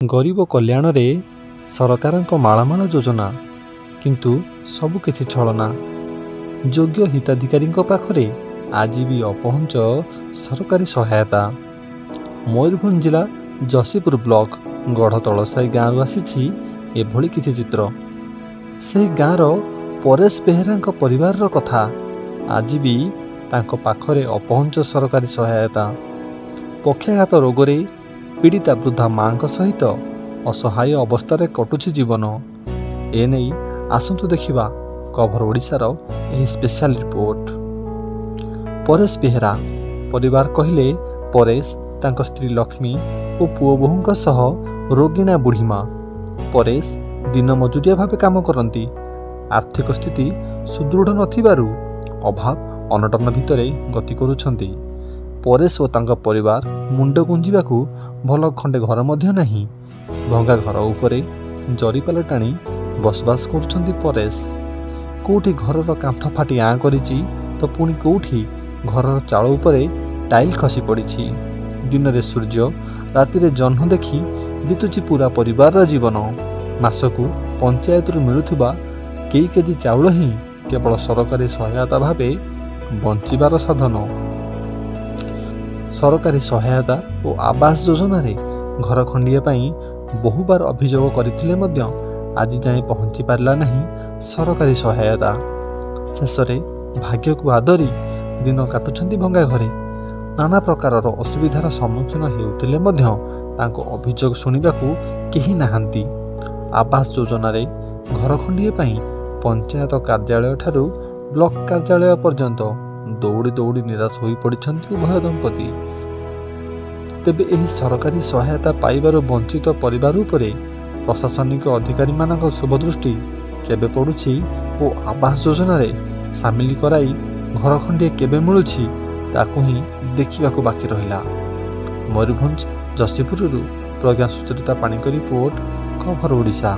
गरीब कल्याण रे सरकारଙ୍କ माळमाळ योजना किंतु सबुकिछि छलना। योग्य हिताधिकारी पाखरे आज भी अपहुंच सरकारी सहायता। मयूरभंज जिला जसीपुर ब्लॉक गढ़तलसाई गाँव आसी एभली किछि चित्र। से गाँवर परेश बेहेरा परिवार कथा आज भी तांको पाखरे अपहुंच सरकारी सहायता। पक्षाघात रोगरे पीड़िता वृद्धा माँ सहित असहाय अवस्था कटुछि जीवन। एने आसंतु देखिबा कभर ओडिशार एही स्पेशल रिपोर्ट। परेश बेहेरा परिवार कहले परेश तांको स्त्री लक्ष्मी और पुओ बोहूंक सह रोगिणा बुढ़ी माँ। परेश दिन मजुरिया भावे काम करती। आर्थिक स्थिति सुदृढ़ नथिबारु अभाव अनटन भितरे गति करुछंती। परेश और तांका परिवार मुंड गुंजिबाकू भल खंडे घर मध्य नहीं। भंगा घर उपरे जरीपाल टाणी बसबास करुछंती परेश। कोठी घरर कांथ फाटी आँ करिछि तो पुणी कोठी घरर चाल उपरे टाइल खसी पड़िछि। दिन रे सूर्य राति जह्न देखी बीतुछि पूरा परिवार जीवन। मासकू पंचायत मिलुथुबा कई केजी चाउल ही केवल सरकारी सहायता भावे बंचिबार साधन। सरकारी सहायता और आवास योजना रे घर खंडिए पाई बहुबार अभियोग करथिले मध्य आज जाए पहुंची पारला नहीं सरकारी सहायता। शेष रे भाग्य को आदरी दिन काटुछंती भंगा घरे। नाना प्रकारर असुविधार सम्मुखीन हेउथिले मध्य तांको अभियोग सुनिबाकू केही नाहांती। आवास योजना रे घर खंडिए पाई पंचायत कार्यालय ठारू ब्लॉक कार्यालय पर्यंत दौड़ी दौड़ी निराश होई पड़िछंती उभय दंपति। तेबे एही सरकारी सहायता पाइबार वंचित परिवार उपरे प्रशासनिक अधिकारी मानक शुभदृष्टि केबे पड़ुछि और आवास योजना रे सामिल कराई घर खंडिए केबे मिलुछि ताकू ही देखिबाकू बाकी रहिला। मयूरभंज जसीपुररू प्रज्ञा सुचरिता पाणिक रिपोर्ट खबर ओडिशा।